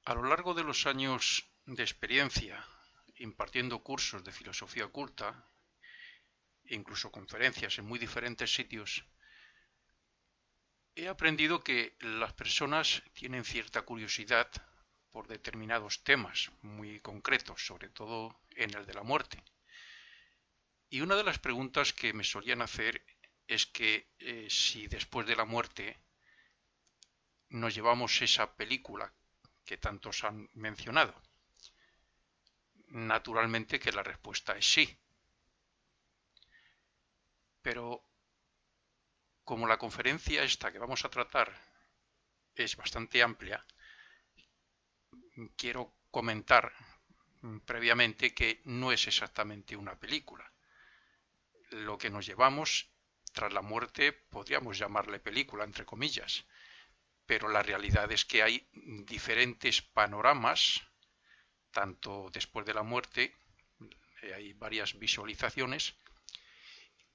A lo largo de los años de experiencia impartiendo cursos de filosofía oculta, e incluso conferencias en muy diferentes sitios, he aprendido que las personas tienen cierta curiosidad por determinados temas muy concretos, sobre todo en el de la muerte. Y una de las preguntas que me solían hacer es que si después de la muerte nos llevamos esa película que tantos han mencionado. Naturalmente que la respuesta es sí. Pero como la conferencia esta que vamos a tratar es bastante amplia, quiero comentar previamente que no es exactamente una película. Lo que nos llevamos tras la muerte podríamos llamarle película, entre comillas, pero la realidad es que hay diferentes panoramas, tanto después de la muerte, hay varias visualizaciones,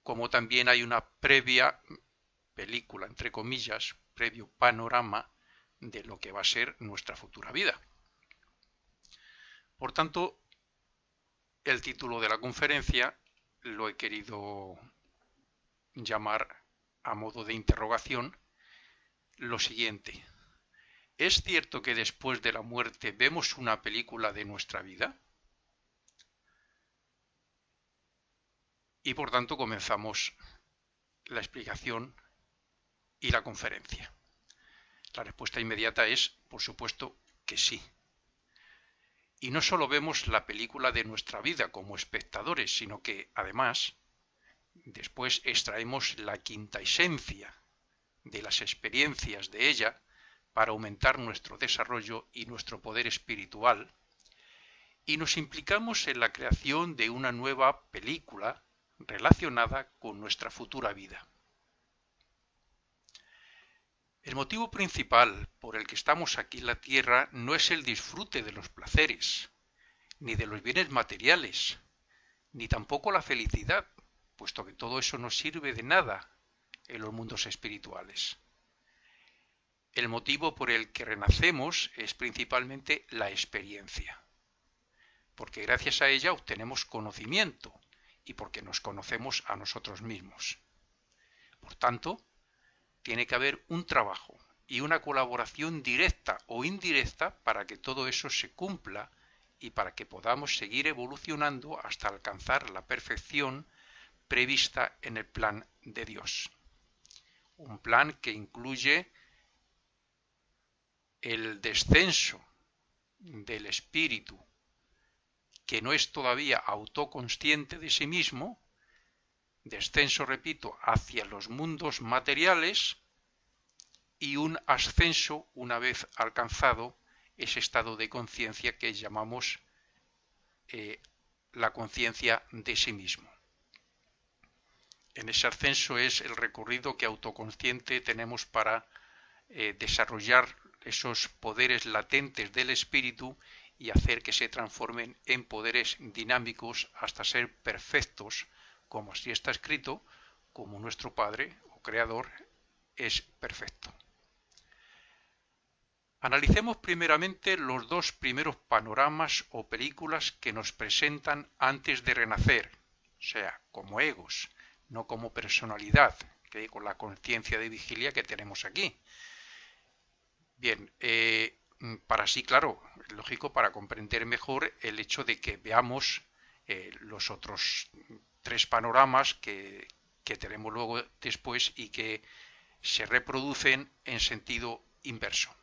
como también hay una previa película, entre comillas, previo panorama de lo que va a ser nuestra futura vida. Por tanto, el título de la conferencia lo he querido llamar a modo de interrogación lo siguiente. ¿Es cierto que después de la muerte vemos una película de nuestra vida? Y por tanto comenzamos la explicación y la conferencia. La respuesta inmediata es, por supuesto, que sí. Y no solo vemos la película de nuestra vida como espectadores, sino que, además, después extraemos la quinta esencia de las experiencias de ella para aumentar nuestro desarrollo y nuestro poder espiritual, y nos implicamos en la creación de una nueva película relacionada con nuestra futura vida. El motivo principal por el que estamos aquí en la Tierra no es el disfrute de los placeres, ni de los bienes materiales, ni tampoco la felicidad, puesto que todo eso no sirve de nada en los mundos espirituales. El motivo por el que renacemos es principalmente la experiencia, porque gracias a ella obtenemos conocimiento y porque nos conocemos a nosotros mismos. Por tanto, tiene que haber un trabajo y una colaboración directa o indirecta para que todo eso se cumpla y para que podamos seguir evolucionando hasta alcanzar la perfección prevista en el plan de Dios. Un plan que incluye el descenso del espíritu que no es todavía autoconsciente de sí mismo, descenso, repito, hacia los mundos materiales y un ascenso una vez alcanzado ese estado de conciencia que llamamos la conciencia de sí mismo. En ese ascenso es el recorrido que autoconsciente tenemos para desarrollar esos poderes latentes del espíritu y hacer que se transformen en poderes dinámicos hasta ser perfectos, como así está escrito, como nuestro Padre o Creador es perfecto. Analicemos primeramente los dos primeros panoramas o películas que nos presentan antes de renacer, o sea, como egos, no como personalidad, que con la conciencia de vigilia que tenemos aquí. Bien, para sí, claro, lógico, para comprender mejor el hecho de que veamos los otros tres panoramas que tenemos luego después y que se reproducen en sentido inverso.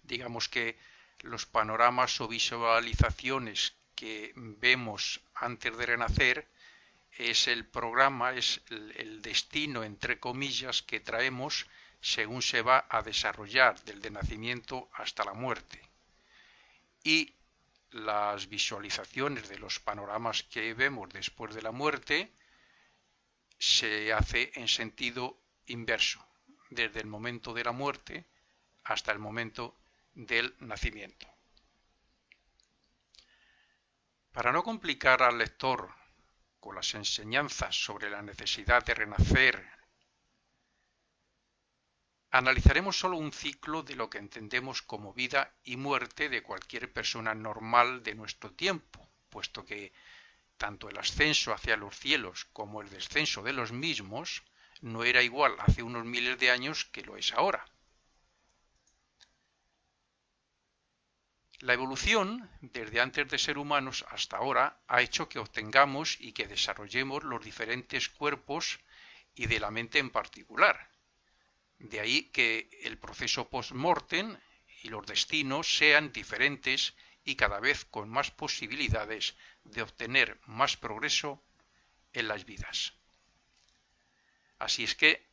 Digamos que los panoramas o visualizaciones que vemos antes de renacer es el programa, es el destino, entre comillas, que traemos según se va a desarrollar desde nacimiento hasta la muerte. Y las visualizaciones de los panoramas que vemos después de la muerte se hace en sentido inverso, desde el momento de la muerte hasta el momento del nacimiento. Para no complicar al lector con las enseñanzas sobre la necesidad de renacer Analizaremos solo un ciclo de lo que entendemos como vida y muerte de cualquier persona normal de nuestro tiempo, puesto que tanto el ascenso hacia los cielos como el descenso de los mismos no era igual hace unos miles de años que lo es ahora. La evolución, desde antes de ser humanos hasta ahora, ha hecho que obtengamos y que desarrollemos los diferentes cuerpos y de la mente en particular. De ahí que el proceso post-mortem y los destinos sean diferentes y cada vez con más posibilidades de obtener más progreso en las vidas. Así es que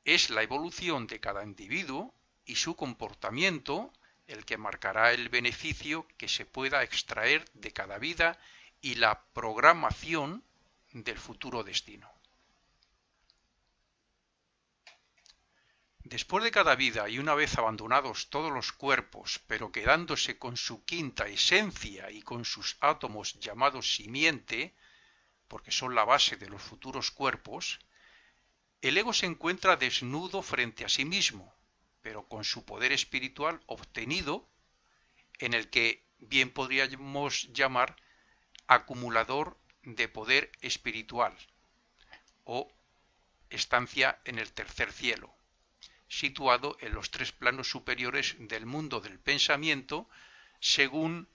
es la evolución de cada individuo y su comportamiento el que marcará el beneficio que se pueda extraer de cada vida y la programación del futuro destino. Después de cada vida y una vez abandonados todos los cuerpos, pero quedándose con su quinta esencia y con sus átomos llamados simiente, porque son la base de los futuros cuerpos, el ego se encuentra desnudo frente a sí mismo, pero con su poder espiritual obtenido, en el que bien podríamos llamar acumulador de poder espiritual o estancia en el tercer cielo, situado en los tres planos superiores del mundo del pensamiento, según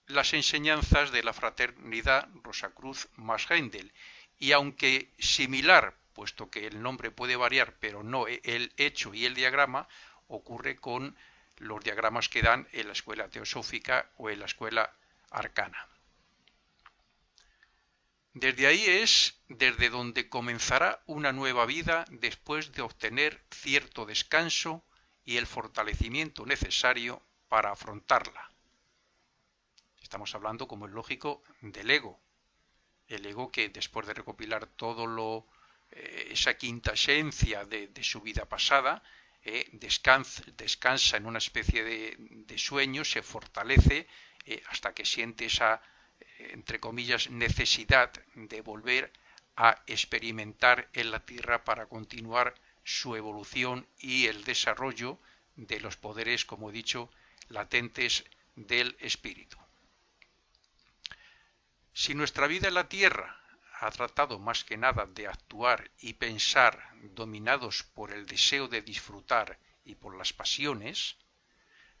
las enseñanzas de la fraternidad Rosacruz más Heindel, y aunque similar, puesto que el nombre puede variar, pero no el hecho y el diagrama, ocurre con los diagramas que dan en la escuela teosófica o en la escuela arcana. Desde ahí es desde donde comenzará una nueva vida después de obtener cierto descanso y el fortalecimiento necesario para afrontarla. Estamos hablando, como es lógico, del ego. El ego que después de recopilar esa quinta esencia de su vida pasada, descansa en una especie de sueño, se fortalece hasta que siente esa, entre comillas, necesidad de volver a experimentar en la Tierra para continuar su evolución y el desarrollo de los poderes, como he dicho, latentes del espíritu. Si nuestra vida en la Tierra ha tratado más que nada de actuar y pensar dominados por el deseo de disfrutar y por las pasiones,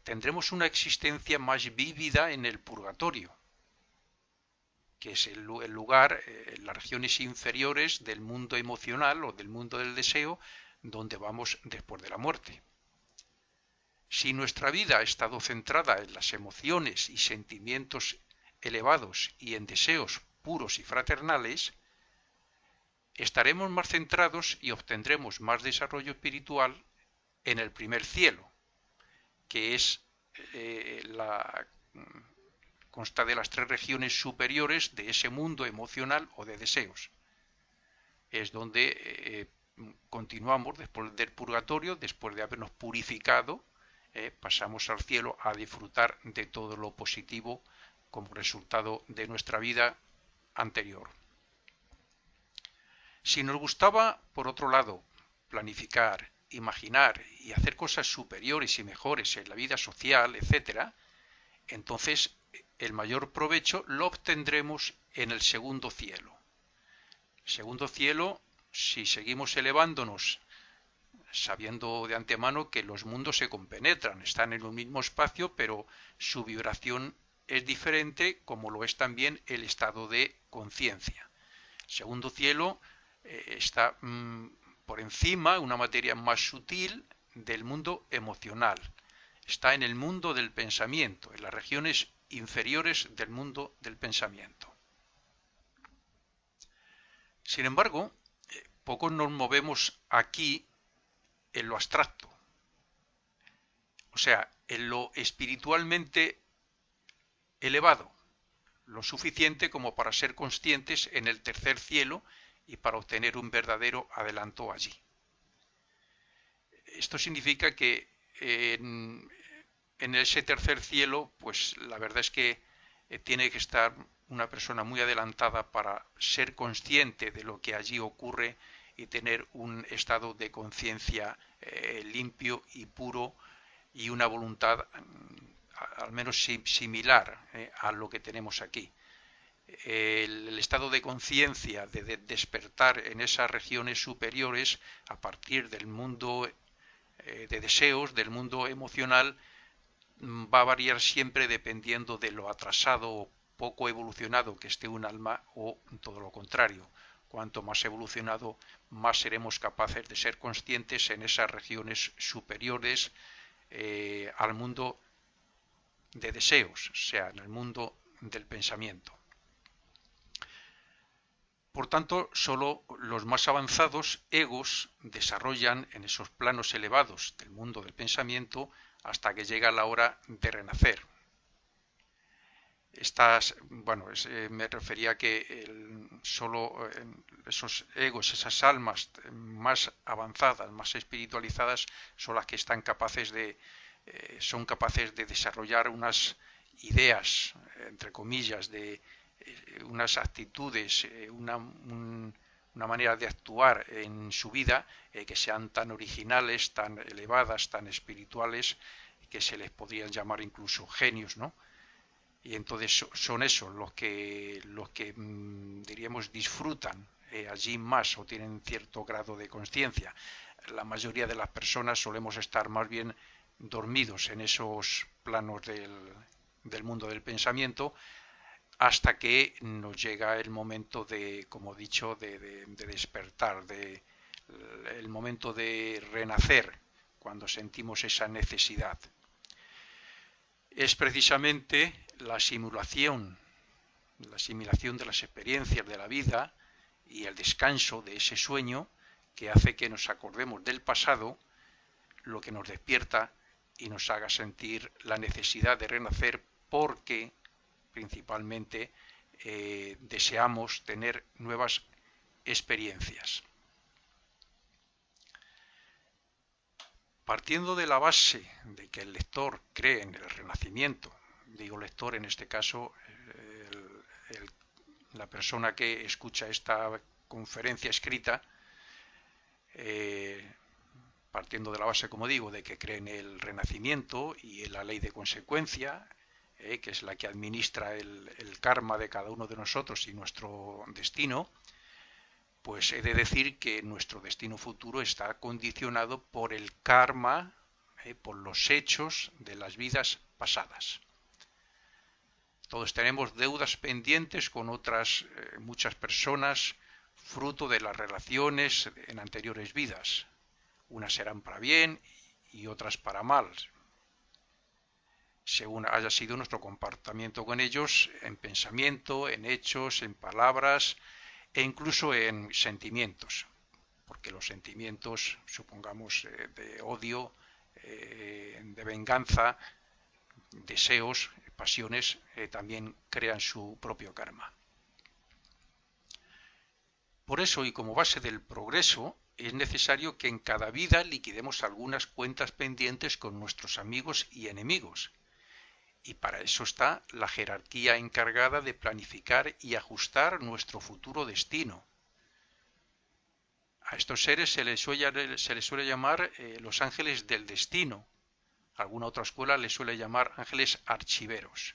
tendremos una existencia más vívida en el purgatorio, que es el lugar, las regiones inferiores del mundo emocional o del mundo del deseo, donde vamos después de la muerte. Si nuestra vida ha estado centrada en las emociones y sentimientos elevados y en deseos puros y fraternales, estaremos más centrados y obtendremos más desarrollo espiritual en el primer cielo, que es consta de las tres regiones superiores de ese mundo emocional o de deseos. Es donde continuamos después del purgatorio, después de habernos purificado, pasamos al cielo a disfrutar de todo lo positivo como resultado de nuestra vida anterior. Si nos gustaba, por otro lado, planificar, imaginar y hacer cosas superiores y mejores en la vida social, etc., entonces el mayor provecho lo obtendremos en el segundo cielo. El segundo cielo, si seguimos elevándonos, sabiendo de antemano que los mundos se compenetran, están en un mismo espacio, pero su vibración es diferente, como lo es también el estado de conciencia. El segundo cielo está por encima, una materia más sutil del mundo emocional. Está en el mundo del pensamiento, en las regiones inferiores del mundo del pensamiento. Sin embargo, pocos nos movemos aquí en lo abstracto, o sea, en lo espiritualmente elevado, lo suficiente como para ser conscientes en el tercer cielo y para obtener un verdadero adelanto allí. Esto significa que en ese tercer cielo, pues la verdad es que tiene que estar una persona muy adelantada para ser consciente de lo que allí ocurre y tener un estado de conciencia limpio y puro y una voluntad al menos similar a lo que tenemos aquí. El estado de conciencia, de despertar en esas regiones superiores a partir del mundo de deseos, del mundo emocional, va a variar siempre dependiendo de lo atrasado o poco evolucionado que esté un alma o todo lo contrario. Cuanto más evolucionado, más seremos capaces de ser conscientes en esas regiones superiores al mundo de deseos, o sea, en el mundo del pensamiento. Por tanto, solo los más avanzados egos desarrollan en esos planos elevados del mundo del pensamiento hasta que llega la hora de renacer. Me refería a que solo esos egos, esas almas más avanzadas, más espiritualizadas, son las que están son capaces de desarrollar unas ideas, entre comillas, de unas actitudes, una manera de actuar en su vida que sean tan originales, tan elevadas, tan espirituales, que se les podrían llamar incluso genios, ¿no? Y entonces son esos los que diríamos disfrutan allí más o tienen cierto grado de conciencia. La mayoría de las personas solemos estar más bien dormidos en esos planos del mundo del pensamiento hasta que nos llega el momento de, como he dicho, de despertar, el momento de renacer, cuando sentimos esa necesidad. Es precisamente la asimilación de las experiencias de la vida y el descanso de ese sueño que hace que nos acordemos del pasado, lo que nos despierta y nos haga sentir la necesidad de renacer porque principalmente deseamos tener nuevas experiencias. Partiendo de la base de que el lector cree en el renacimiento, digo lector en este caso, la persona que escucha esta conferencia escrita, partiendo de la base, como digo, de que cree en el renacimiento y en la ley de consecuencia, que es la que administra el karma de cada uno de nosotros y nuestro destino, pues he de decir que nuestro destino futuro está condicionado por el karma, por los hechos de las vidas pasadas. Todos tenemos deudas pendientes con otras muchas personas, fruto de las relaciones en anteriores vidas. Unas serán para bien y otras para mal, según haya sido nuestro comportamiento con ellos en pensamiento, en hechos, en palabras e incluso en sentimientos, porque los sentimientos, supongamos, de odio, de venganza, deseos, pasiones, también crean su propio karma. Por eso, y como base del progreso, es necesario que en cada vida liquidemos algunas cuentas pendientes con nuestros amigos y enemigos. Y para eso está la jerarquía encargada de planificar y ajustar nuestro futuro destino. A estos seres se les suele llamar los ángeles del destino. Alguna otra escuela les suele llamar ángeles archiveros,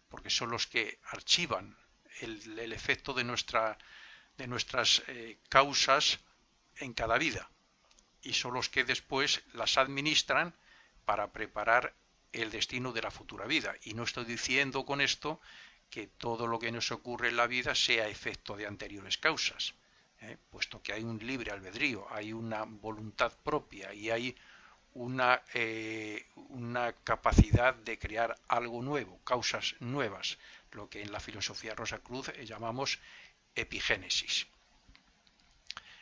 porque son los que archivan el efecto de nuestras causas en cada vida y son los que después las administran para preparar el destino de la futura vida. Y no estoy diciendo con esto que todo lo que nos ocurre en la vida sea efecto de anteriores causas, puesto que hay un libre albedrío, hay una voluntad propia y hay una capacidad de crear algo nuevo, causas nuevas, lo que en la filosofía Rosacruz llamamos epigénesis.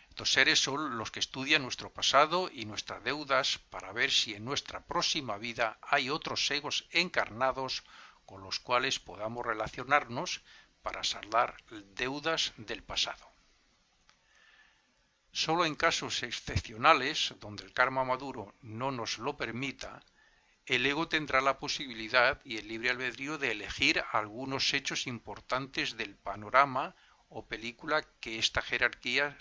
Estos seres son los que estudian nuestro pasado y nuestras deudas para ver si en nuestra próxima vida hay otros egos encarnados con los cuales podamos relacionarnos para saldar deudas del pasado. Solo en casos excepcionales, donde el karma maduro no nos lo permita, el ego tendrá la posibilidad y el libre albedrío de elegir algunos hechos importantes del panorama o película que esta jerarquía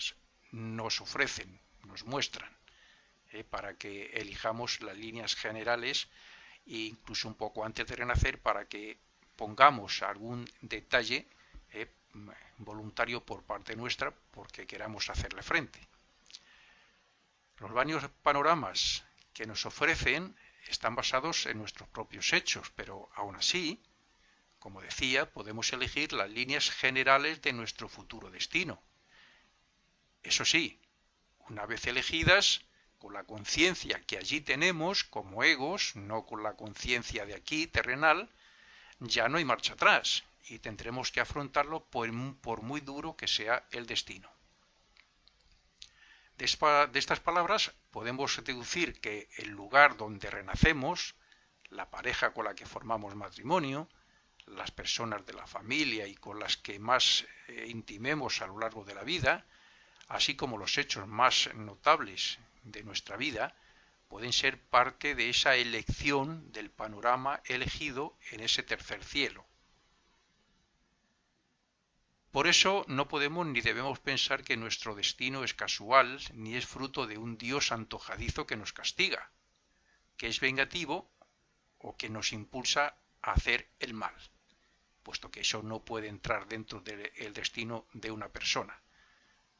nos ofrecen, nos muestran, para que elijamos las líneas generales e incluso un poco antes de renacer para que pongamos algún detalle voluntario por parte nuestra porque queramos hacerle frente. Los varios panoramas que nos ofrecen están basados en nuestros propios hechos, pero aún así, como decía, podemos elegir las líneas generales de nuestro futuro destino. Eso sí, una vez elegidas, con la conciencia que allí tenemos como egos, no con la conciencia de aquí terrenal, ya no hay marcha atrás y tendremos que afrontarlo por muy duro que sea el destino. De estas palabras podemos deducir que el lugar donde renacemos, la pareja con la que formamos matrimonio, las personas de la familia y con las que más intimemos a lo largo de la vida, así como los hechos más notables de nuestra vida, pueden ser parte de esa elección del panorama elegido en ese tercer cielo. Por eso no podemos ni debemos pensar que nuestro destino es casual ni es fruto de un Dios antojadizo que nos castiga, que es vengativo o que nos impulsa a hacer el mal, puesto que eso no puede entrar dentro del destino de una persona.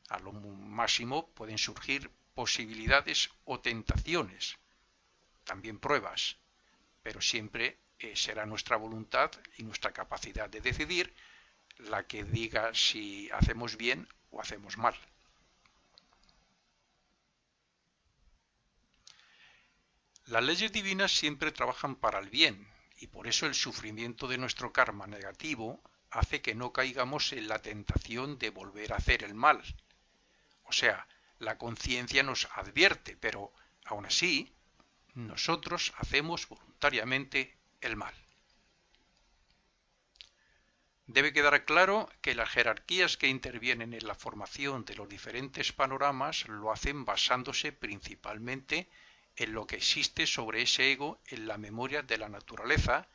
A lo máximo pueden surgir posibilidades o tentaciones, también pruebas, pero siempre será nuestra voluntad y nuestra capacidad de decidir la que diga si hacemos bien o hacemos mal. Las leyes divinas siempre trabajan para el bien y por eso el sufrimiento de nuestro karma negativo hace que no caigamos en la tentación de volver a hacer el mal. O sea, la conciencia nos advierte, pero aún así nosotros hacemos voluntariamente el mal. Debe quedar claro que las jerarquías que intervienen en la formación de los diferentes panoramas lo hacen basándose principalmente en lo que existe sobre ese ego en la memoria de la naturaleza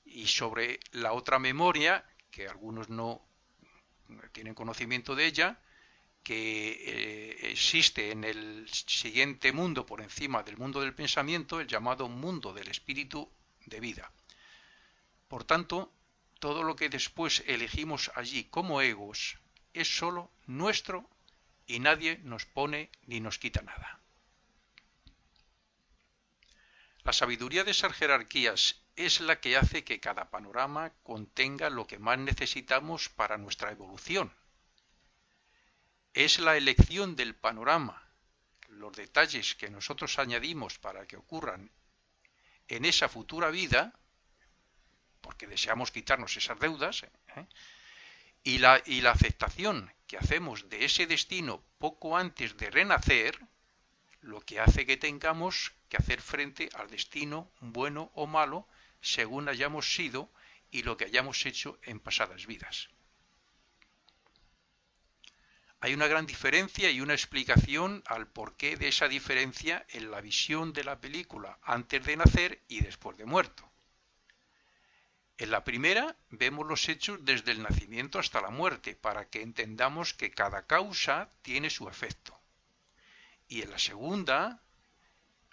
y sobre la otra memoria, que algunos no tienen conocimiento de ella, que existe en el siguiente mundo por encima del mundo del pensamiento, el llamado mundo del espíritu de vida. Por tanto, todo lo que después elegimos allí como egos es sólo nuestro y nadie nos pone ni nos quita nada. La sabiduría de esas jerarquías es la que hace que cada panorama contenga lo que más necesitamos para nuestra evolución. Es la elección del panorama, los detalles que nosotros añadimos para que ocurran en esa futura vida, porque deseamos quitarnos esas deudas, y la aceptación que hacemos de ese destino poco antes de renacer, lo que hace que tengamos que hacer frente al destino bueno o malo según hayamos sido y lo que hayamos hecho en pasadas vidas. Hay una gran diferencia y una explicación al porqué de esa diferencia en la visión de la película antes de nacer y después de muerto. En la primera vemos los hechos desde el nacimiento hasta la muerte para que entendamos que cada causa tiene su efecto. Y en la segunda,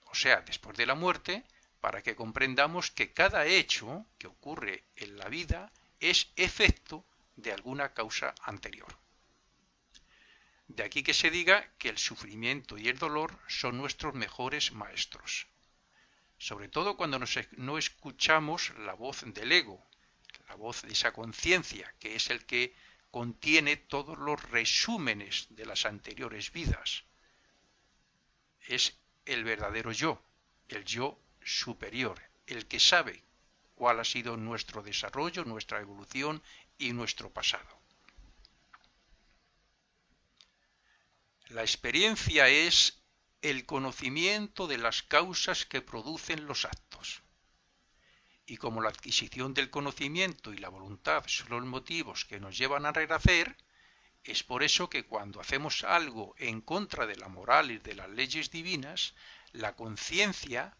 o sea, después de la muerte, para que comprendamos que cada hecho que ocurre en la vida es efecto de alguna causa anterior. De aquí que se diga que el sufrimiento y el dolor son nuestros mejores maestros. Sobre todo cuando no escuchamos la voz del ego, la voz de esa conciencia, que es el que contiene todos los resúmenes de las anteriores vidas. Es el verdadero yo, el yo superior, el que sabe cuál ha sido nuestro desarrollo, nuestra evolución y nuestro pasado. La experiencia es el conocimiento de las causas que producen los actos. Y como la adquisición del conocimiento y la voluntad son los motivos que nos llevan a renacer, es por eso que cuando hacemos algo en contra de la moral y de las leyes divinas, la conciencia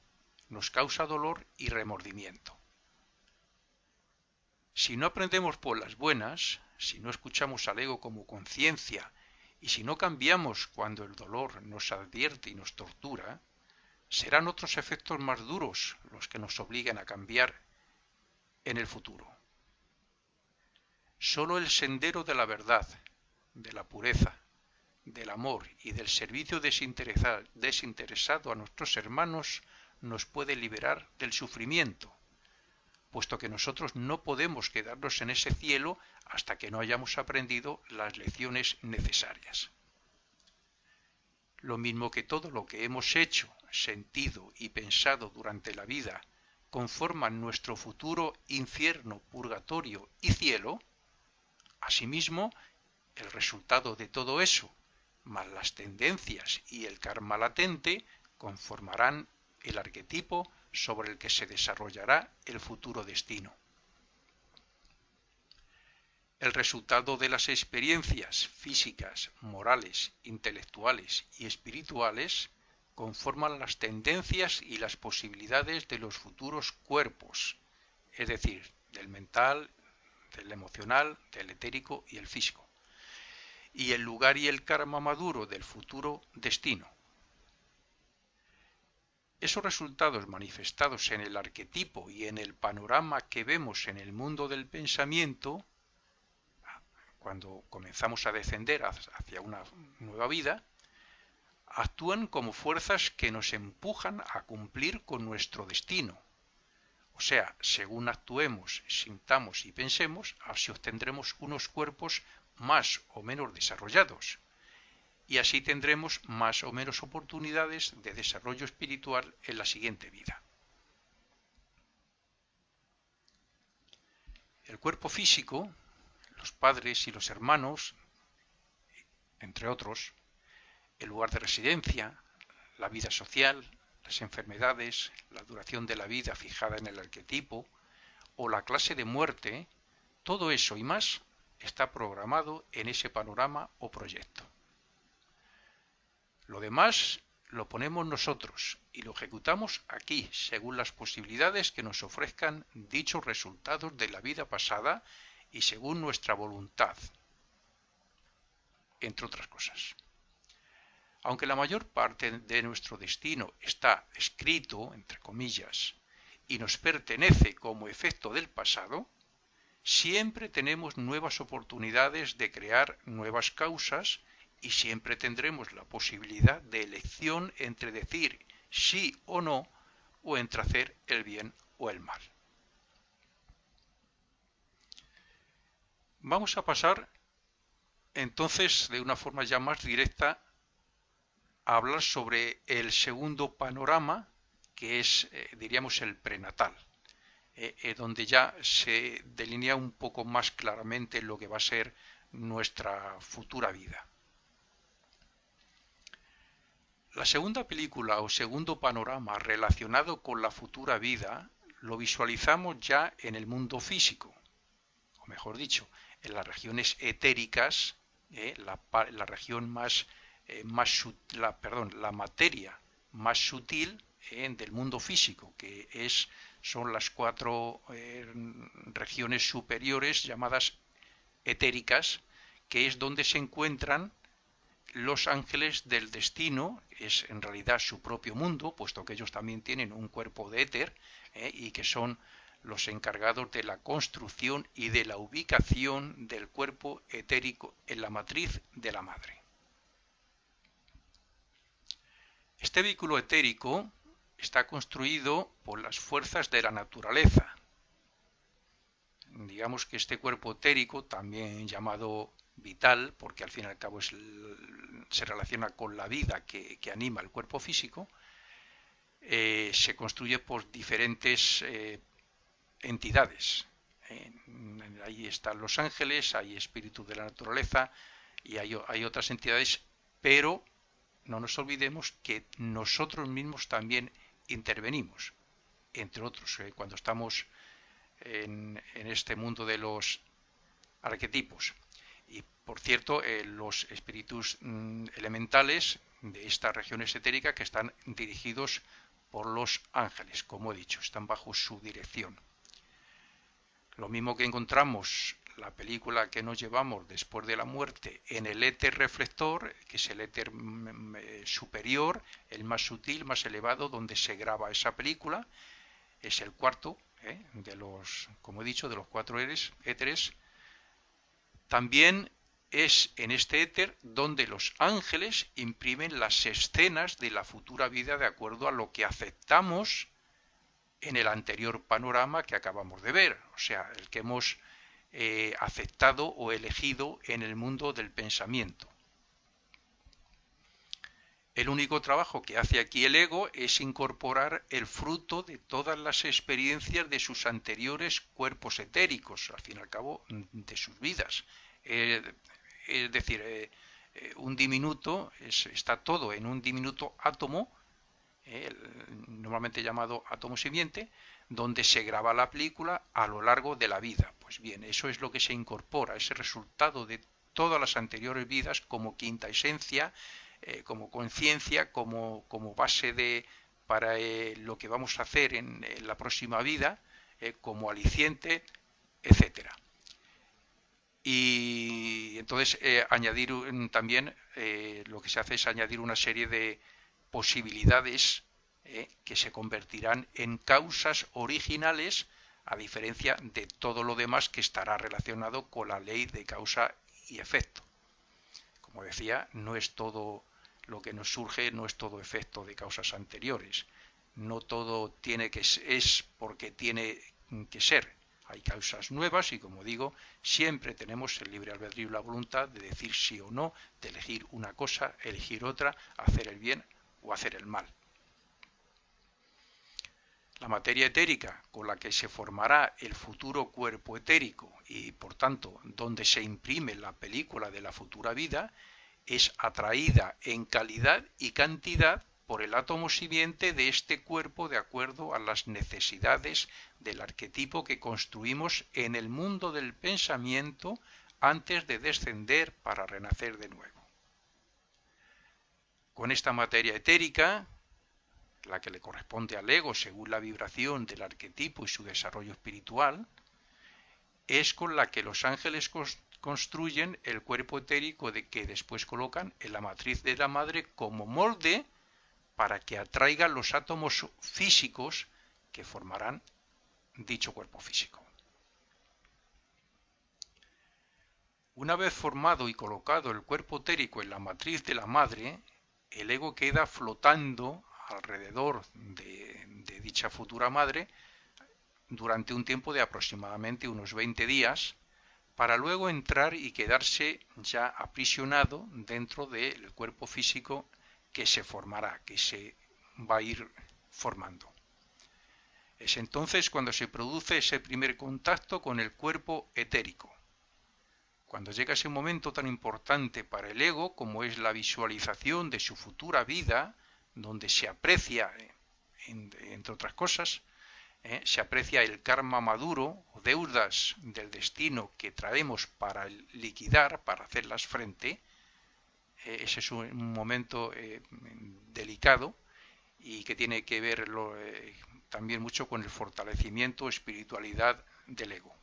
nos causa dolor y remordimiento. Si no aprendemos por las buenas, si no escuchamos al ego como conciencia Y si no cambiamos cuando el dolor nos advierte y nos tortura, serán otros efectos más duros los que nos obliguen a cambiar en el futuro. Solo el sendero de la verdad, de la pureza, del amor y del servicio desinteresado a nuestros hermanos nos puede liberar del sufrimiento, puesto que nosotros no podemos quedarnos en ese cielo hasta que no hayamos aprendido las lecciones necesarias. Lo mismo que todo lo que hemos hecho, sentido y pensado durante la vida conforman nuestro futuro infierno, purgatorio y cielo, asimismo, el resultado de todo eso, más las tendencias y el karma latente, conformarán el arquetipo sobre el que se desarrollará el futuro destino. El resultado de las experiencias físicas, morales, intelectuales y espirituales conforman las tendencias y las posibilidades de los futuros cuerpos, es decir, del mental, del emocional, del etérico y el físico, y el lugar y el karma maduro del futuro destino. Esos resultados manifestados en el arquetipo y en el panorama que vemos en el mundo del pensamiento, cuando comenzamos a descender hacia una nueva vida, actúan como fuerzas que nos empujan a cumplir con nuestro destino. O sea, según actuemos, sintamos y pensemos, así obtendremos unos cuerpos más o menos desarrollados. Y así tendremos más o menos oportunidades de desarrollo espiritual en la siguiente vida. El cuerpo físico, los padres y los hermanos, entre otros, el lugar de residencia, la vida social, las enfermedades, la duración de la vida fijada en el arquetipo o la clase de muerte, todo eso y más está programado en ese panorama o proyecto. Lo demás lo ponemos nosotros y lo ejecutamos aquí, según las posibilidades que nos ofrezcan dichos resultados de la vida pasada y según nuestra voluntad, entre otras cosas. Aunque la mayor parte de nuestro destino está escrito, entre comillas, y nos pertenece como efecto del pasado, siempre tenemos nuevas oportunidades de crear nuevas causas y siempre tendremos la posibilidad de elección entre decir sí o no o entre hacer el bien o el mal. Vamos a pasar entonces de una forma ya más directa a hablar sobre el segundo panorama, que es, diríamos, el prenatal, donde ya se delinea un poco más claramente lo que va a ser nuestra futura vida. La segunda película o segundo panorama relacionado con la futura vida lo visualizamos ya en el mundo físico, o mejor dicho, en las regiones etéricas, la región la materia más sutil del mundo físico, que son las cuatro regiones superiores llamadas etéricas, que es donde se encuentran los ángeles del destino. Es en realidad su propio mundo, puesto que ellos también tienen un cuerpo de éter, y que son los encargados de la construcción y de la ubicación del cuerpo etérico en la matriz de la madre. Este vehículo etérico está construido por las fuerzas de la naturaleza. Digamos que este cuerpo etérico, también llamado vital, porque al fin y al cabo se relaciona con la vida que anima el cuerpo físico, se construye por diferentes entidades. Ahí están los ángeles, hay espíritus de la naturaleza y hay otras entidades, pero no nos olvidemos que nosotros mismos también intervenimos, entre otros, cuando estamos en este mundo de los arquetipos. Y por cierto, los espíritus elementales de estas regiones etéricas que están dirigidos por los ángeles, como he dicho, están bajo su dirección. Lo mismo que encontramos la película que nos llevamos después de la muerte en el éter reflector, que es el éter superior, el más sutil, más elevado, donde se graba esa película, es el cuarto de los, como he dicho, de los cuatro éteres. También es en este éter donde los ángeles imprimen las escenas de la futura vida de acuerdo a lo que aceptamos en el anterior panorama que acabamos de ver, o sea, el que hemos aceptado o elegido en el mundo del pensamiento. El único trabajo que hace aquí el ego es incorporar el fruto de todas las experiencias de sus anteriores cuerpos etéricos, al fin y al cabo, de sus vidas. Es decir, un diminuto, está todo en un diminuto átomo, normalmente llamado átomo simiente, donde se graba la película a lo largo de la vida. Pues bien, eso es lo que se incorpora, ese resultado de todas las anteriores vidas como quinta esencia, como conciencia, como base para lo que vamos a hacer en la próxima vida, como aliciente, etcétera. Y entonces añadir también lo que se hace es añadir una serie de posibilidades que se convertirán en causas originales, a diferencia de todo lo demás que estará relacionado con la ley de causa y efecto. Como decía, no es todo lo que nos surge, no es todo efecto de causas anteriores. No todo tiene que es porque tiene que ser. Hay causas nuevas y, como digo, siempre tenemos el libre albedrío y la voluntad de decir sí o no, de elegir una cosa, elegir otra, hacer el bien o hacer el mal. La materia etérica con la que se formará el futuro cuerpo etérico y, por tanto, donde se imprime la película de la futura vida, es atraída en calidad y cantidad por el átomo simiente de este cuerpo de acuerdo a las necesidades del arquetipo que construimos en el mundo del pensamiento antes de descender para renacer de nuevo. Con esta materia etérica, la que le corresponde al ego según la vibración del arquetipo y su desarrollo espiritual, es con la que los ángeles construyen el cuerpo etérico que después colocan en la matriz de la madre como molde para que atraiga los átomos físicos que formarán dicho cuerpo físico. Una vez formado y colocado el cuerpo etérico en la matriz de la madre, el ego queda flotando alrededor de dicha futura madre durante un tiempo de aproximadamente unos 20 días, para luego entrar y quedarse ya aprisionado dentro del cuerpo físico que se formará, que se va a ir formando. Es entonces cuando se produce ese primer contacto con el cuerpo etérico. Cuando llega ese momento tan importante para el ego como es la visualización de su futura vida, donde se aprecia, entre otras cosas, se aprecia el karma maduro o deudas del destino que traemos para liquidar, para hacerlas frente. Ese es un momento delicado y que tiene que ver también mucho con el fortalecimiento, espiritualidad del ego.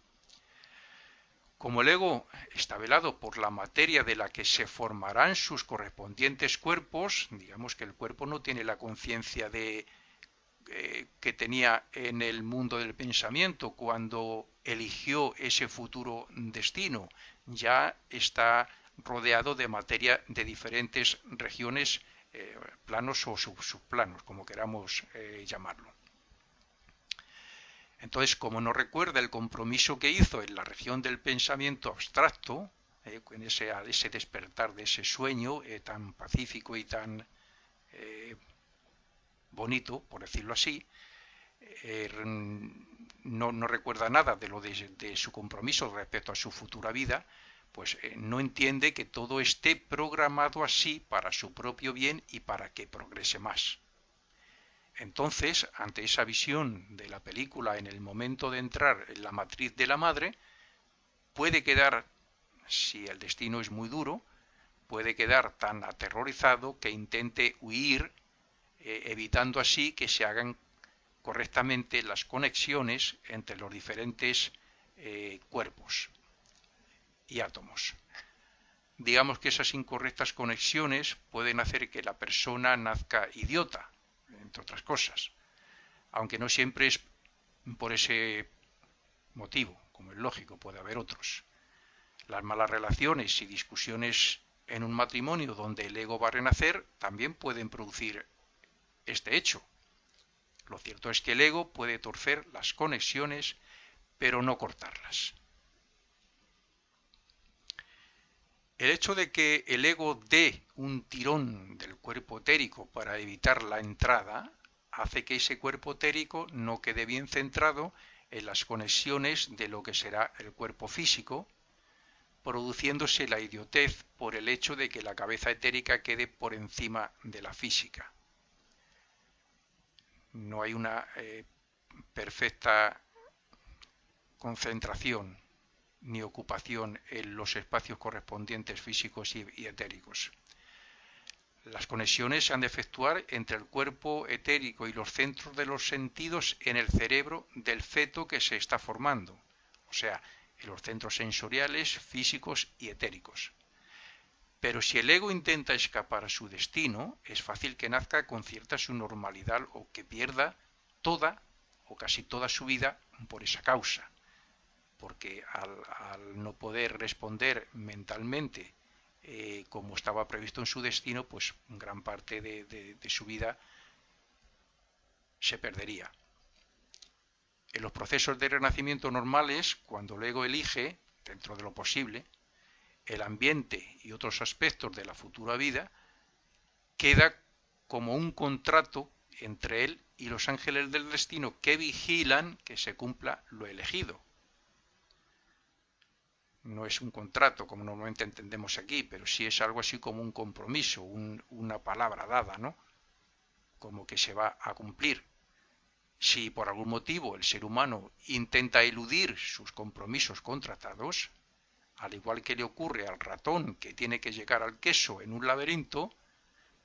Como el ego está velado por la materia de la que se formarán sus correspondientes cuerpos, digamos que el cuerpo no tiene la conciencia que tenía en el mundo del pensamiento cuando eligió ese futuro destino. Ya está rodeado de materia de diferentes regiones, planos o subplanos, como queramos llamarlo. Entonces, como no recuerda el compromiso que hizo en la región del pensamiento abstracto, en ese despertar de ese sueño tan pacífico y tan bonito, por decirlo así, no recuerda nada de su compromiso respecto a su futura vida, pues no entiende que todo esté programado así para su propio bien y para que progrese más. Entonces, ante esa visión de la película en el momento de entrar en la matriz de la madre, puede quedar, si el destino es muy duro, puede quedar tan aterrorizado que intente huir, evitando así que se hagan correctamente las conexiones entre los diferentes cuerpos y átomos. Digamos que esas incorrectas conexiones pueden hacer que la persona nazca idiota, entre otras cosas, aunque no siempre es por ese motivo, como es lógico, puede haber otros. Las malas relaciones y discusiones en un matrimonio donde el ego va a renacer también pueden producir este hecho. Lo cierto es que el ego puede torcer las conexiones, pero no cortarlas. El hecho de que el ego dé un tirón del cuerpo etérico para evitar la entrada hace que ese cuerpo etérico no quede bien centrado en las conexiones de lo que será el cuerpo físico, produciéndose la idiotez por el hecho de que la cabeza etérica quede por encima de la física. No hay una perfecta concentración ni ocupación en los espacios correspondientes físicos y etéricos. Las conexiones se han de efectuar entre el cuerpo etérico y los centros de los sentidos en el cerebro del feto que se está formando, o sea, en los centros sensoriales, físicos y etéricos. Pero si el ego intenta escapar a su destino, es fácil que nazca con cierta subnormalidad o que pierda toda o casi toda su vida por esa causa, porque al no poder responder mentalmente como estaba previsto en su destino, pues gran parte de su vida se perdería. En los procesos de renacimiento normales, cuando el ego elige, dentro de lo posible, el ambiente y otros aspectos de la futura vida, queda como un contrato entre él y los ángeles del destino que vigilan que se cumpla lo elegido. No es un contrato como normalmente entendemos aquí, pero sí es algo así como un compromiso, una palabra dada, ¿no? Como que se va a cumplir. Si por algún motivo el ser humano intenta eludir sus compromisos contratados, al igual que le ocurre al ratón que tiene que llegar al queso en un laberinto,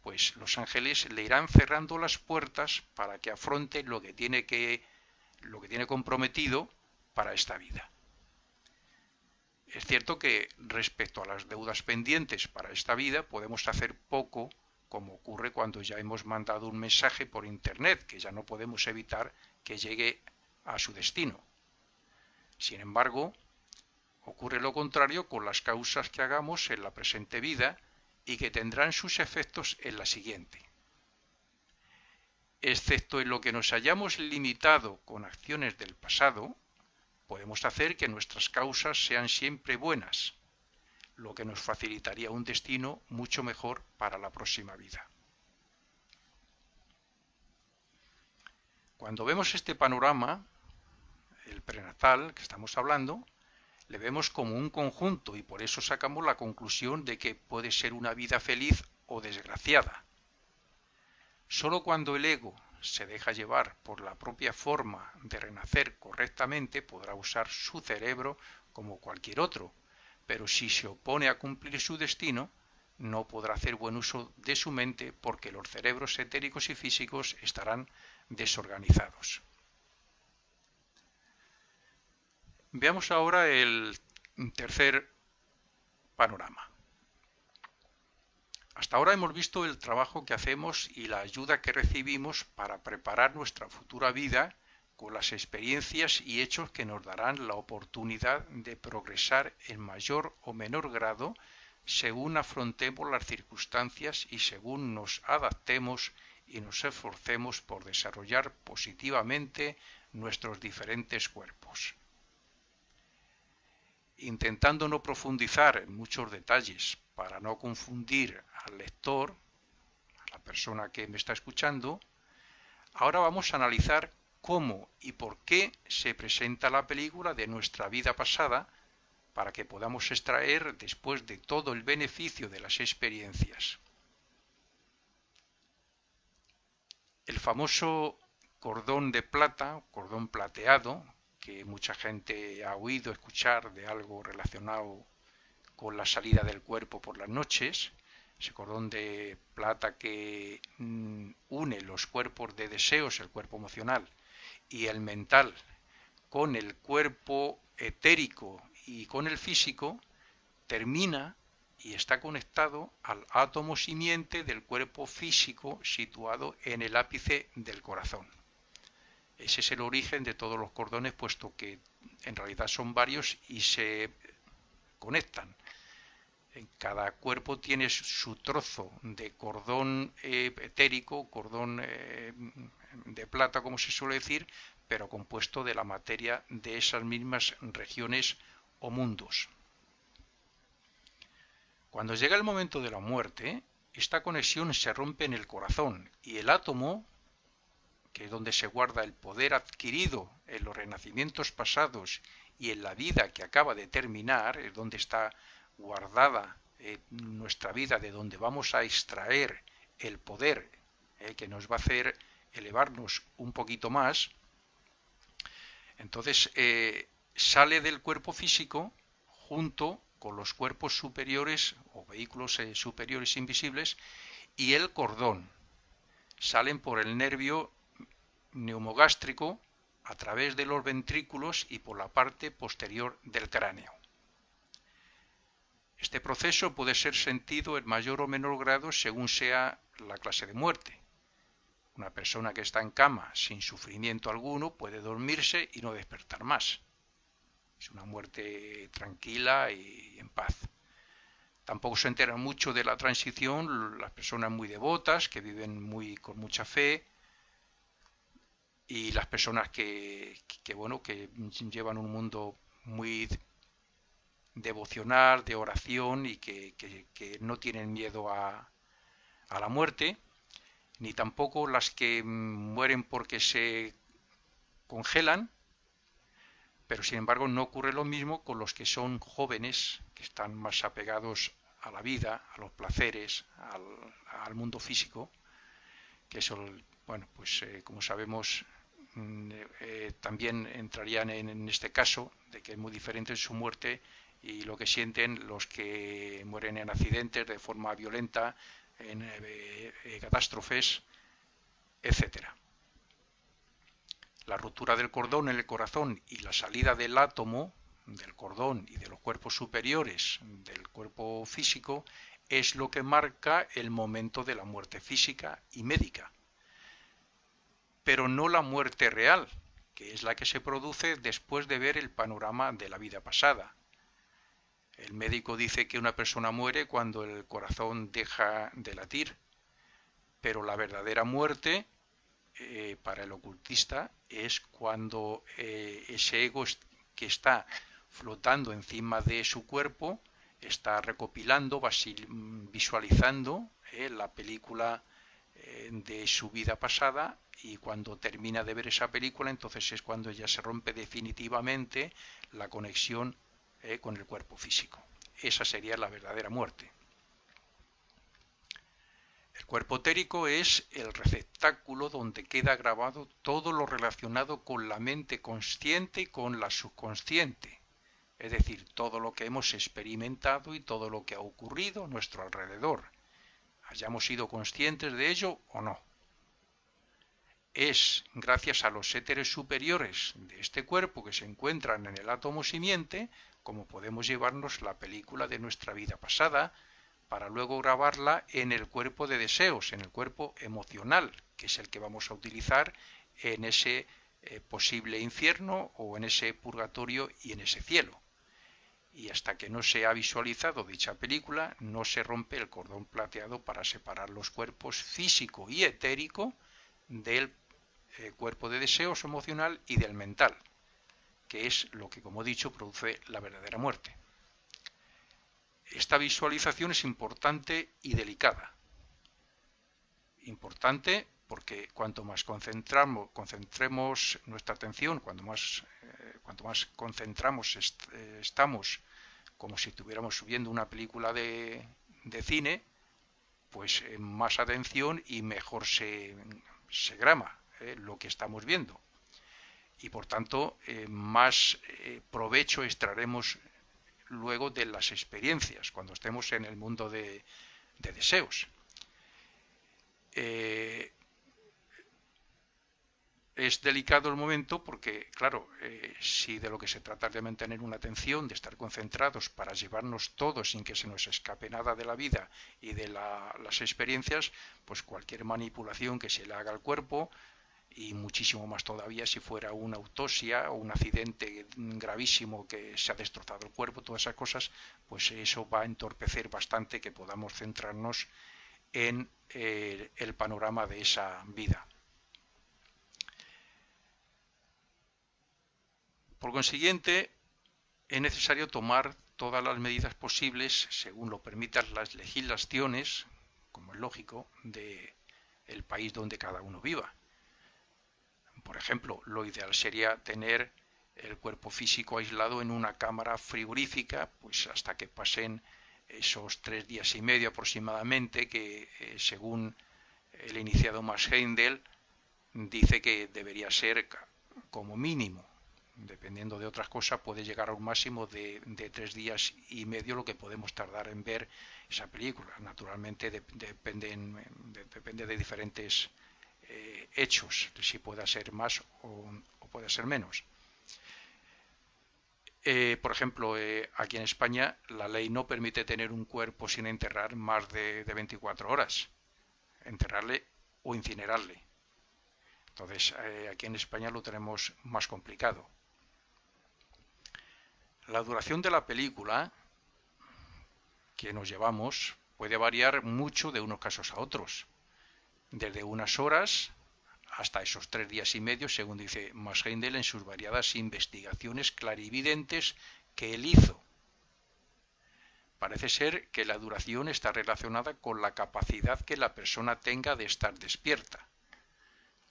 pues los ángeles le irán cerrando las puertas para que afronte lo que tiene comprometido para esta vida. Es cierto que respecto a las deudas pendientes para esta vida podemos hacer poco, como ocurre cuando ya hemos mandado un mensaje por internet, que ya no podemos evitar que llegue a su destino. Sin embargo, ocurre lo contrario con las causas que hagamos en la presente vida y que tendrán sus efectos en la siguiente. Excepto en lo que nos hayamos limitado con acciones del pasado, podemos hacer que nuestras causas sean siempre buenas, lo que nos facilitaría un destino mucho mejor para la próxima vida. Cuando vemos este panorama, el prenatal que estamos hablando, le vemos como un conjunto y por eso sacamos la conclusión de que puede ser una vida feliz o desgraciada. Solo cuando el ego se deja llevar por la propia forma de renacer correctamente podrá usar su cerebro como cualquier otro, pero si se opone a cumplir su destino, no podrá hacer buen uso de su mente porque los cerebros etéricos y físicos estarán desorganizados. Veamos ahora el tercer panorama. Hasta ahora hemos visto el trabajo que hacemos y la ayuda que recibimos para preparar nuestra futura vida con las experiencias y hechos que nos darán la oportunidad de progresar en mayor o menor grado según afrontemos las circunstancias y según nos adaptemos y nos esforcemos por desarrollar positivamente nuestros diferentes cuerpos. Intentando no profundizar en muchos detalles para no confundir al lector, a la persona que me está escuchando, ahora vamos a analizar cómo y por qué se presenta la película de nuestra vida pasada para que podamos extraer después de todo el beneficio de las experiencias. El famoso cordón de plata, cordón plateado, que mucha gente ha oído escuchar de algo relacionado con la salida del cuerpo por las noches, ese cordón de plata que une los cuerpos de deseos, el cuerpo emocional y el mental, con el cuerpo etérico y con el físico termina y está conectado al átomo simiente del cuerpo físico situado en el ápice del corazón. Ese es el origen de todos los cordones, puesto que en realidad son varios y se conectan. En cada cuerpo tiene su trozo de cordón etérico, cordón de plata, como se suele decir, pero compuesto de la materia de esas mismas regiones o mundos. Cuando llega el momento de la muerte, esta conexión se rompe en el corazón y el átomo, que es donde se guarda el poder adquirido en los renacimientos pasados y en la vida que acaba de terminar, es donde está guardada nuestra vida, de donde vamos a extraer el poder que nos va a hacer elevarnos un poquito más. Entonces sale del cuerpo físico junto con los cuerpos superiores o vehículos superiores invisibles y el cordón. Salen por el nervio neumogástrico a través de los ventrículos y por la parte posterior del cráneo. Este proceso puede ser sentido en mayor o menor grado según sea la clase de muerte. Una persona que está en cama sin sufrimiento alguno puede dormirse y no despertar más. Es una muerte tranquila y en paz. Tampoco se enteran mucho de la transición las personas muy devotas, que viven con mucha fe, y las personas que llevan un mundo muy devocional, de oración, y que no tienen miedo a la muerte, ni tampoco las que mueren porque se congelan, pero sin embargo no ocurre lo mismo con los que son jóvenes, que están más apegados a la vida, a los placeres, al mundo físico, que eso, como sabemos, también entrarían en este caso, de que es muy diferente su muerte y lo que sienten los que mueren en accidentes de forma violenta, en catástrofes, etcétera. La ruptura del cordón en el corazón y la salida del átomo, del cordón y de los cuerpos superiores del cuerpo físico es lo que marca el momento de la muerte física y médica. Pero no la muerte real, que es la que se produce después de ver el panorama de la vida pasada. El médico dice que una persona muere cuando el corazón deja de latir, pero la verdadera muerte para el ocultista es cuando ese ego que está flotando encima de su cuerpo está recopilando, visualizando la película de su vida pasada, y cuando termina de ver esa película, entonces es cuando ya se rompe definitivamente la conexión con el cuerpo físico. Esa sería la verdadera muerte. El cuerpo etérico es el receptáculo donde queda grabado todo lo relacionado con la mente consciente y con la subconsciente, es decir, todo lo que hemos experimentado y todo lo que ha ocurrido a nuestro alrededor, hayamos sido conscientes de ello o no. Es gracias a los éteres superiores de este cuerpo que se encuentran en el átomo simiente como podemos llevarnos la película de nuestra vida pasada, para luego grabarla en el cuerpo de deseos, en el cuerpo emocional, que es el que vamos a utilizar en ese posible infierno o en ese purgatorio y en ese cielo. Y hasta que no se ha visualizado dicha película, no se rompe el cordón plateado para separar los cuerpos físico y etérico del cuerpo de deseos emocional y del mental, que es lo que, como he dicho, produce la verdadera muerte. Esta visualización es importante y delicada. Importante porque cuanto más concentremos nuestra atención, cuanto más concentramos estamos como si estuviéramos viendo una película de cine, pues más atención y mejor se grama lo que estamos viendo. Y por tanto, más provecho extraeremos luego de las experiencias, cuando estemos en el mundo de deseos. es delicado el momento porque, claro, si de lo que se trata es de mantener una atención, de estar concentrados para llevarnos todo sin que se nos escape nada de la vida y de las experiencias, pues cualquier manipulación que se le haga al cuerpo, y muchísimo más todavía si fuera una autopsia o un accidente gravísimo que se ha destrozado el cuerpo, todas esas cosas, pues eso va a entorpecer bastante que podamos centrarnos en el panorama de esa vida. Por consiguiente, es necesario tomar todas las medidas posibles, según lo permitan las legislaciones, como es lógico, del país donde cada uno viva. Por ejemplo, lo ideal sería tener el cuerpo físico aislado en una cámara frigorífica, pues hasta que pasen esos 3 días y medio aproximadamente, que según el iniciado Max Heindel dice que debería ser como mínimo. Dependiendo de otras cosas, puede llegar a un máximo de 3 días y medio lo que podemos tardar en ver esa película. Naturalmente depende de diferentes hechos, si pueda ser más o puede ser menos. Por ejemplo, aquí en España la ley no permite tener un cuerpo sin enterrar más de 24 horas, enterrarle o incinerarle. Entonces, aquí en España lo tenemos más complicado. La duración de la película que nos llevamos puede variar mucho de unos casos a otros, desde unas horas hasta esos 3 días y medio, según dice Max Heindel en sus variadas investigaciones clarividentes que él hizo. Parece ser que la duración está relacionada con la capacidad que la persona tenga de estar despierta,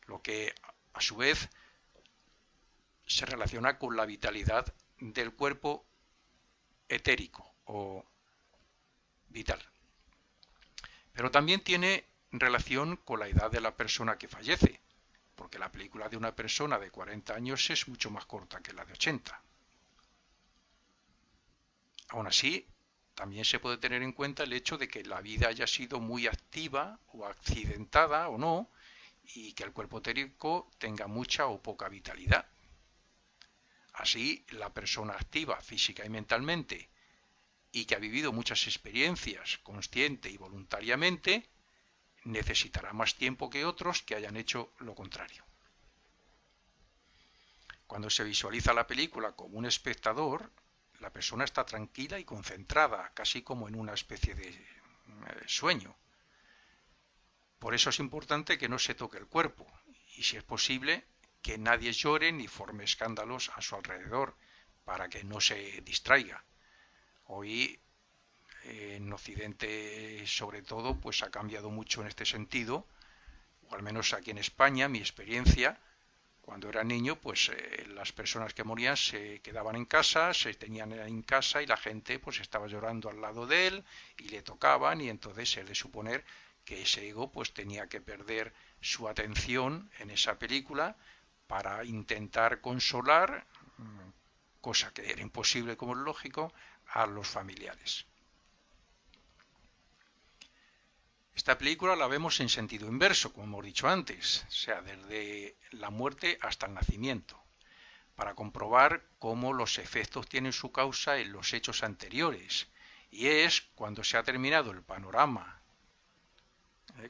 lo que a su vez se relaciona con la vitalidad del cuerpo etérico o vital. Pero también tiene relación con la edad de la persona que fallece, porque la película de una persona de 40 años es mucho más corta que la de 80. Aún así, también se puede tener en cuenta el hecho de que la vida haya sido muy activa o accidentada o no, y que el cuerpo etérico tenga mucha o poca vitalidad. Así, la persona activa física y mentalmente y que ha vivido muchas experiencias consciente y voluntariamente, necesitará más tiempo que otros que hayan hecho lo contrario. Cuando se visualiza la película como un espectador, la persona está tranquila y concentrada, casi como en una especie de sueño. Por eso es importante que no se toque el cuerpo y, si es posible, que nadie llore ni forme escándalos a su alrededor para que no se distraiga. Hoy en Occidente, sobre todo, pues ha cambiado mucho en este sentido, o al menos aquí en España, mi experiencia, cuando era niño, pues las personas que morían se quedaban en casa, se tenían en casa y la gente pues estaba llorando al lado de él y le tocaban, y entonces se ha de suponer que ese ego pues tenía que perder su atención en esa película para intentar consolar, cosa que era imposible como es lógico, a los familiares. Esta película la vemos en sentido inverso, como hemos dicho antes, o sea, desde la muerte hasta el nacimiento, para comprobar cómo los efectos tienen su causa en los hechos anteriores. Y es cuando se ha terminado el panorama,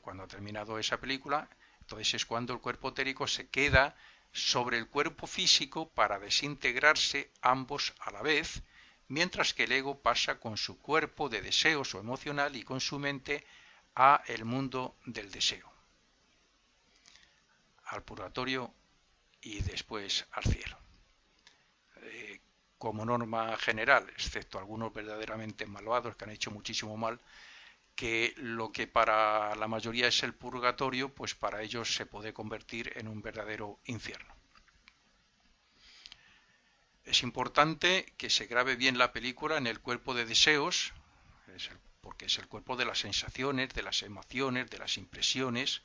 cuando ha terminado esa película, entonces es cuando el cuerpo etérico se queda sobre el cuerpo físico para desintegrarse ambos a la vez, mientras que el ego pasa con su cuerpo de deseos o emocional y con su mente a el mundo del deseo, al purgatorio y después al cielo. Como norma general, excepto algunos verdaderamente malvados que han hecho muchísimo mal, que lo que para la mayoría es el purgatorio, pues para ellos se puede convertir en un verdadero infierno. Es importante que se grabe bien la película en el cuerpo de deseos, porque es el cuerpo de las sensaciones, de las emociones, de las impresiones,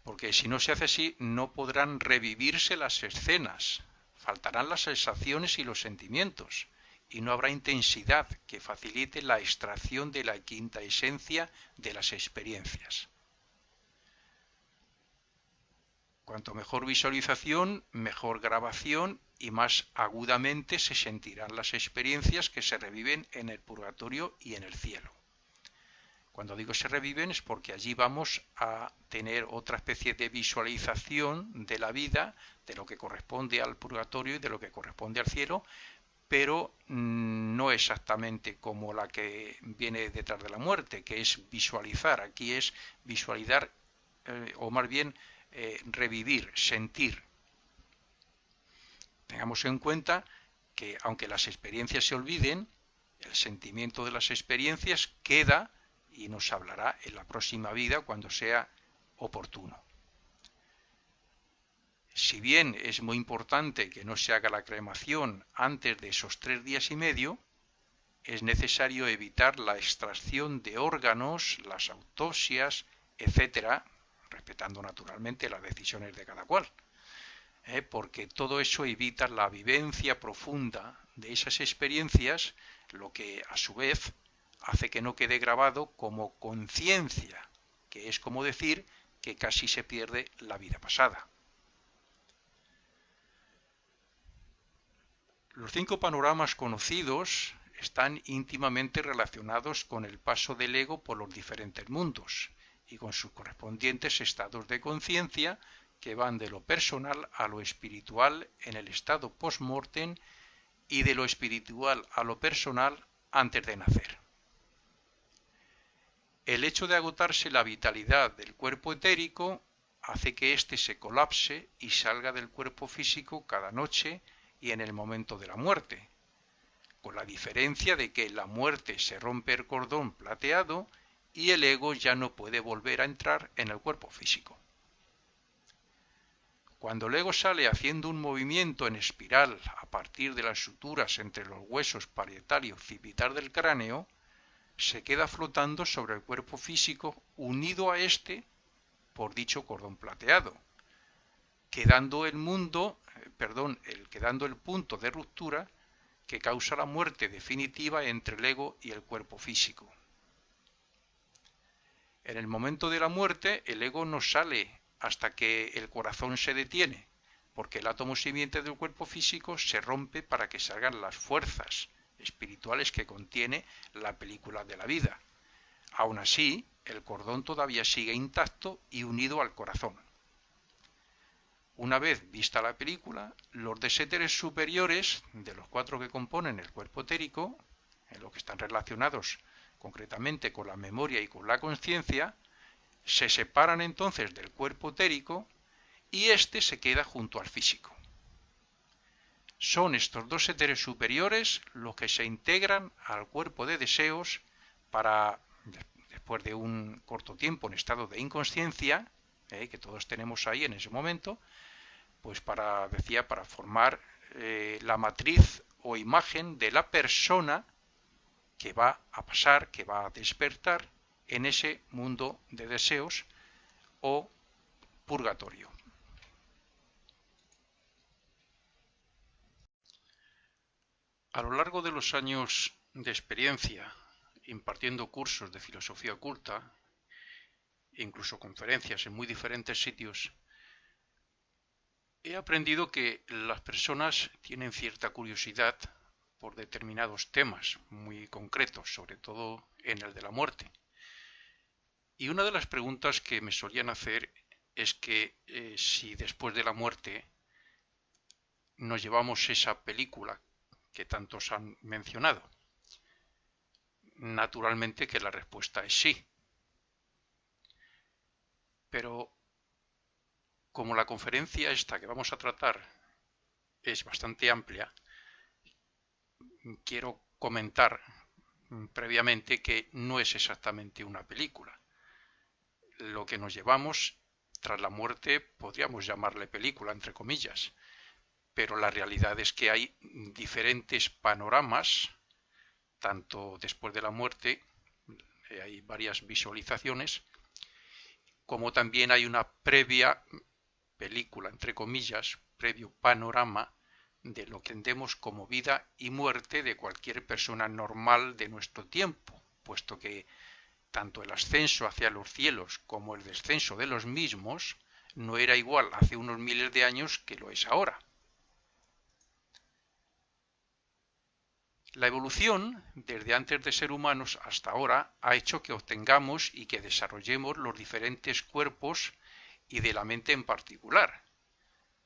porque si no se hace así no podrán revivirse las escenas, faltarán las sensaciones y los sentimientos, y no habrá intensidad que facilite la extracción de la quinta esencia de las experiencias. Cuanto mejor visualización, mejor grabación y más agudamente se sentirán las experiencias que se reviven en el purgatorio y en el cielo. Cuando digo se reviven es porque allí vamos a tener otra especie de visualización de la vida, de lo que corresponde al purgatorio y de lo que corresponde al cielo, pero no exactamente como la que viene detrás de la muerte, que es visualizar. Aquí es visualizar, o más bien revivir, sentir. Tengamos en cuenta que aunque las experiencias se olviden, el sentimiento de las experiencias queda y nos hablará en la próxima vida cuando sea oportuno. Si bien es muy importante que no se haga la cremación antes de esos 3 días y medio, es necesario evitar la extracción de órganos, las autopsias, etcétera, respetando naturalmente las decisiones de cada cual, porque todo eso evita la vivencia profunda de esas experiencias, lo que a su vez hace que no quede grabado como conciencia, que es como decir que casi se pierde la vida pasada. Los 5 panoramas conocidos están íntimamente relacionados con el paso del ego por los diferentes mundos y con sus correspondientes estados de conciencia que van de lo personal a lo espiritual en el estado post-mortem y de lo espiritual a lo personal antes de nacer. El hecho de agotarse la vitalidad del cuerpo etérico hace que éste se colapse y salga del cuerpo físico cada noche y en el momento de la muerte, con la diferencia de que en la muerte se rompe el cordón plateado y el ego ya no puede volver a entrar en el cuerpo físico. Cuando el ego sale haciendo un movimiento en espiral a partir de las suturas entre los huesos parietal y occipital del cráneo, se queda flotando sobre el cuerpo físico unido a este por dicho cordón plateado, quedando el punto de ruptura que causa la muerte definitiva entre el ego y el cuerpo físico. En el momento de la muerte, el ego no sale hasta que el corazón se detiene, porque el átomo simiente del cuerpo físico se rompe para que salgan las fuerzas espirituales que contiene la película de la vida. Aún así, el cordón todavía sigue intacto y unido al corazón. Una vez vista la película, los deséteres superiores, de los 4 que componen el cuerpo etérico, en lo que están relacionados concretamente con la memoria y con la conciencia, se separan entonces del cuerpo etérico y éste se queda junto al físico. Son estos 2 éteres superiores los que se integran al cuerpo de deseos para, después de un corto tiempo en estado de inconsciencia, que todos tenemos ahí en ese momento, pues para formar la matriz o imagen de la persona que va a pasar, que va a despertar en ese mundo de deseos o purgatorio. A lo largo de los años de experiencia, impartiendo cursos de filosofía oculta, incluso conferencias en muy diferentes sitios, he aprendido que las personas tienen cierta curiosidad por determinados temas muy concretos, sobre todo en el de la muerte. Y una de las preguntas que me solían hacer es que si después de la muerte nos llevamos esa película que tantos han mencionado. Naturalmente que la respuesta es sí. Pero como la conferencia esta que vamos a tratar es bastante amplia, quiero comentar previamente que no es exactamente una película. Lo que nos llevamos tras la muerte podríamos llamarle película, entre comillas, pero la realidad es que hay diferentes panoramas, tanto después de la muerte, hay varias visualizaciones, como también hay una previa película, entre comillas, previo panorama de lo que entendemos como vida y muerte de cualquier persona normal de nuestro tiempo, puesto que tanto el ascenso hacia los cielos como el descenso de los mismos no era igual hace unos miles de años que lo es ahora. La evolución, desde antes de ser humanos hasta ahora, ha hecho que obtengamos y que desarrollemos los diferentes cuerpos y de la mente en particular.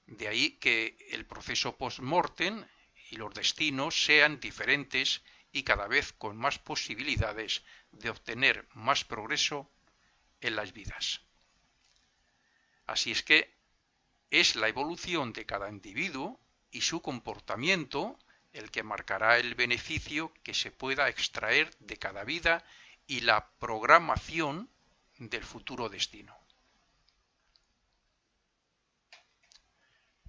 De ahí que el proceso post-mortem y los destinos sean diferentes y cada vez con más posibilidades de obtener más progreso en las vidas. Así es que es la evolución de cada individuo y su comportamiento el que marcará el beneficio que se pueda extraer de cada vida y la programación del futuro destino.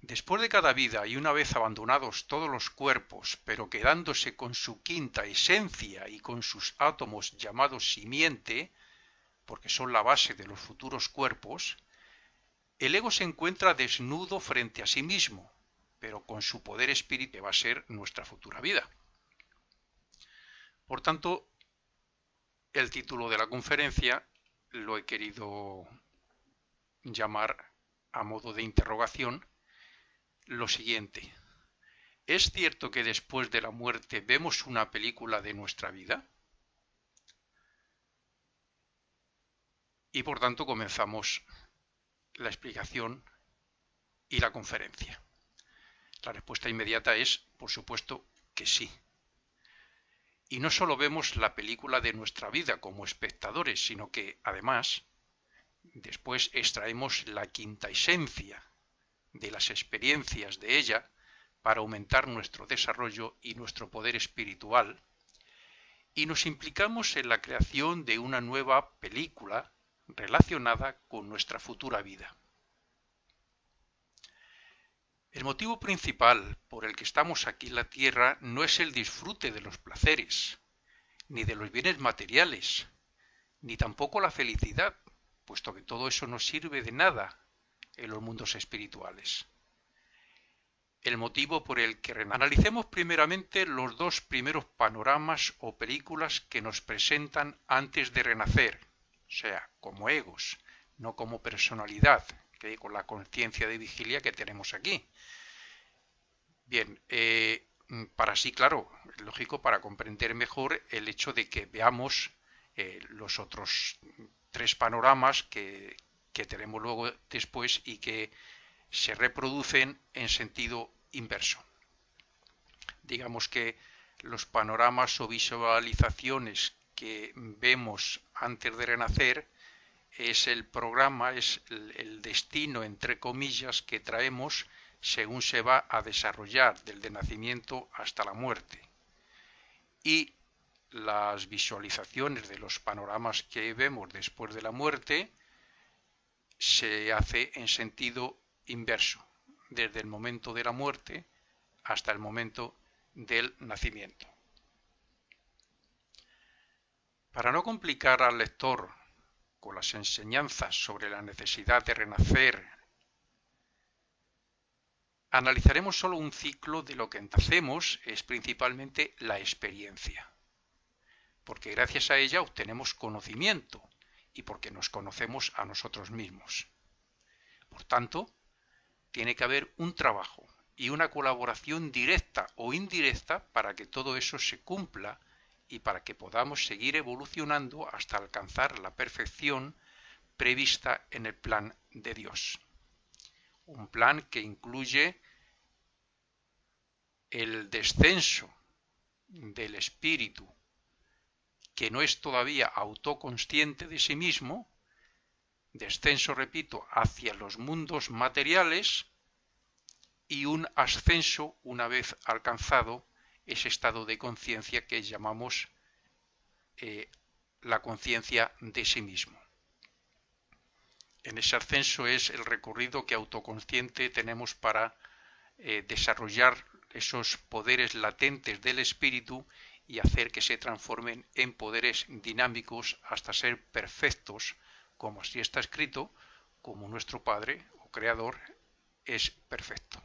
Después de cada vida y una vez abandonados todos los cuerpos, pero quedándose con su quinta esencia y con sus átomos llamados simiente, porque son la base de los futuros cuerpos, el ego se encuentra desnudo frente a sí mismo, pero con su poder espiritual que va a ser nuestra futura vida. Por tanto, el título de la conferencia lo he querido llamar a modo de interrogación lo siguiente: ¿es cierto que después de la muerte vemos una película de nuestra vida? Y por tanto comenzamos la explicación y la conferencia. La respuesta inmediata es, por supuesto, que sí. Y no solo vemos la película de nuestra vida como espectadores, sino que, además, después extraemos la quinta esencia de las experiencias de ella para aumentar nuestro desarrollo y nuestro poder espiritual, y nos implicamos en la creación de una nueva película relacionada con nuestra futura vida. El motivo principal por el que estamos aquí en la Tierra no es el disfrute de los placeres, ni de los bienes materiales, ni tampoco la felicidad, puesto que todo eso no sirve de nada en los mundos espirituales. El motivo por el que analicemos primeramente los dos primeros panoramas o películas que nos presentan antes de renacer, o sea, como egos, no como personalidad, que con la conciencia de vigilia que tenemos aquí. Bien, para sí, claro, es lógico, para comprender mejor el hecho de que veamos los otros tres panoramas que tenemos luego después y que se reproducen en sentido inverso. Digamos que los panoramas o visualizaciones que vemos antes de renacer es el programa, es el destino, entre comillas, que traemos según se va a desarrollar desde el nacimiento hasta la muerte. Y las visualizaciones de los panoramas que vemos después de la muerte se hace en sentido inverso, desde el momento de la muerte hasta el momento del nacimiento. Para no complicar al lector con las enseñanzas sobre la necesidad de renacer, analizaremos solo un ciclo de lo que hacemos es principalmente la experiencia, porque gracias a ella obtenemos conocimiento y porque nos conocemos a nosotros mismos. Por tanto, tiene que haber un trabajo y una colaboración directa o indirecta para que todo eso se cumpla y para que podamos seguir evolucionando hasta alcanzar la perfección prevista en el plan de Dios. Un plan que incluye el descenso del espíritu, que no es todavía autoconsciente de sí mismo, descenso, repito, hacia los mundos materiales, y un ascenso una vez alcanzado ese estado de conciencia que llamamos la conciencia de sí mismo. En ese ascenso es el recorrido que autoconsciente tenemos para desarrollar esos poderes latentes del espíritu y hacer que se transformen en poderes dinámicos hasta ser perfectos, como así está escrito, como nuestro Padre o Creador es perfecto.